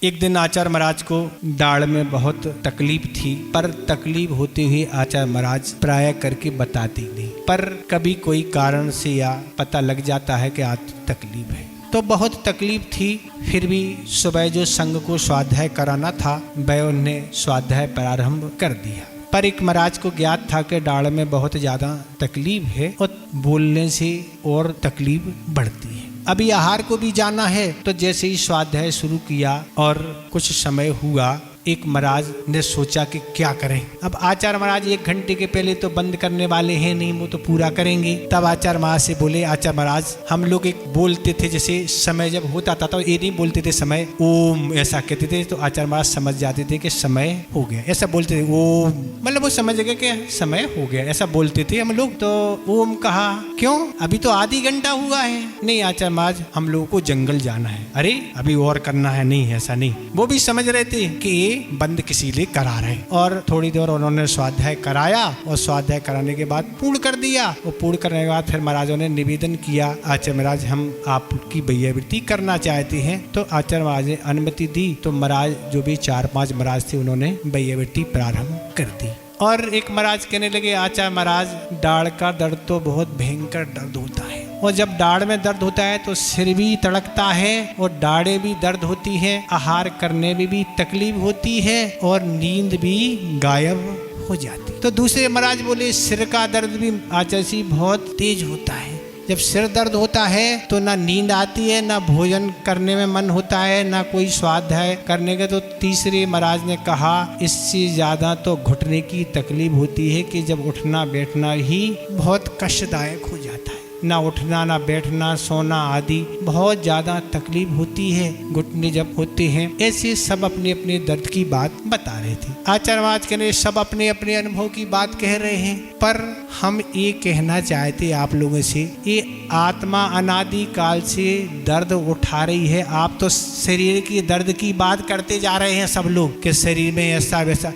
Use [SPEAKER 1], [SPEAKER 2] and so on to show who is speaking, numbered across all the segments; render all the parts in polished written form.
[SPEAKER 1] एक दिन आचार्य महाराज को दाढ़ में बहुत तकलीफ थी, पर तकलीफ होते हुए आचार्य महाराज प्राय करके बताते नहीं, पर कभी कोई कारण से या पता लग जाता है कि आज तकलीफ है। तो बहुत तकलीफ थी, फिर भी सुबह जो संघ को स्वाध्याय कराना था वह उन्हें स्वाध्याय प्रारंभ कर दिया। पर एक महाराज को ज्ञात था कि दाढ़ में बहुत ज्यादा तकलीफ है और बोलने से और तकलीफ बढ़ती है। अभी आहार को भी जाना है, तो जैसे ही स्वाध्याय शुरू किया और कुछ समय हुआ, एक महाराज ने सोचा कि क्या करें। अब आचार्य महाराज 1 घंटे के पहले तो बंद करने वाले हैं नहीं, वो तो पूरा करेंगे। तब आचार्य महाराज से बोले, आचार्य महाराज हम लोग एक बोलते थे, जैसे समय जब होता था तो ये नहीं बोलते थे समय ओम ऐसा कहते थे, तो आचार्य महाराज समझ जाते थे कि समय हो गया, ऐसा बोलते थे ओम, मतलब वो समझ गए कि समय हो गया, ऐसा बोलते थे हम लोग। तो ओम कहा, क्यों अभी तो आधी घंटा हुआ है। नहीं आचार्य महाराज हम लोगों को जंगल जाना है। अरे अभी और करना है, नहीं ऐसा नहीं। वो भी समझ रहे थे कि बंद किसी लिए करा रहे, और थोड़ी देर उन्होंने स्वाध्याय कराया और स्वाध्याय कराने के बाद पूर्ण कर दिया। और पूर्ण करने के बाद फिर महाराजों ने निवेदन किया, आचार्य महाराज हम आपकी वैयावृत्ति करना चाहते हैं। तो आचार्य महाराज ने अनुमति दी, तो महाराज जो भी 4-5 महाराज थे उन्होंने वैयावृत्ति प्रारंभ कर दी। और एक महाराज कहने लगे, आचार्य महाराज दाढ़ का दर्द तो बहुत भयंकर दर्द होता है, और जब दाढ़ में दर्द होता है तो सिर भी तड़कता है और दाढ़ें भी दर्द होती है, आहार करने में भी तकलीफ होती है और नींद भी गायब हो जाती। तो दूसरे महाराज बोले, सिर का दर्द भी आचार्य जी बहुत तेज होता है। जब सिर दर्द होता है तो ना नींद आती है, ना भोजन करने में मन होता है, ना कोई स्वाध्याय करने का। तो तीसरे महाराज ने कहा, इससे ज्यादा तो घुटने की तकलीफ होती है कि जब उठना बैठना ही बहुत कष्टदायक हो जाता है, ना उठना ना बैठना सोना आदि बहुत ज्यादा तकलीफ होती है घुटने जब होते हैं। ऐसे सब अपने अपने दर्द की बात बता रहे थे। आचार्य महाराज कह रहे, सब अपने अपने अनुभव की बात कह रहे हैं, पर हम ये कहना चाहते आप लोगों से, ये आत्मा अनादि काल से दर्द उठा रही है। आप तो शरीर की दर्द की बात करते जा रहे हैं सब लोग कि शरीर में ऐसा वैसा।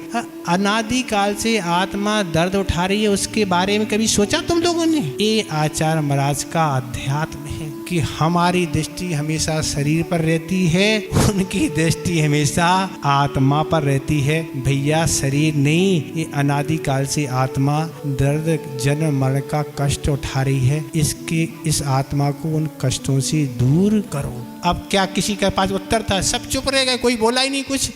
[SPEAKER 1] अनादि काल से आत्मा दर्द उठा रही है, उसके बारे में कभी सोचा तुम लोगों ने? ये आचार्य महाराज का अध्यात्म है कि हमारी दृष्टि हमेशा शरीर पर रहती है, उनकी दृष्टि हमेशा आत्मा पर रहती है। भैया शरीर नहीं, ये अनादि काल से आत्मा दर्द जन्म मरण का कष्ट उठा रही है। इस आत्मा को उन कष्टों से दूर करो। अब क्या किसी के पास उत्तर था? सब चुप रह गए, कोई बोला ही नहीं कुछ।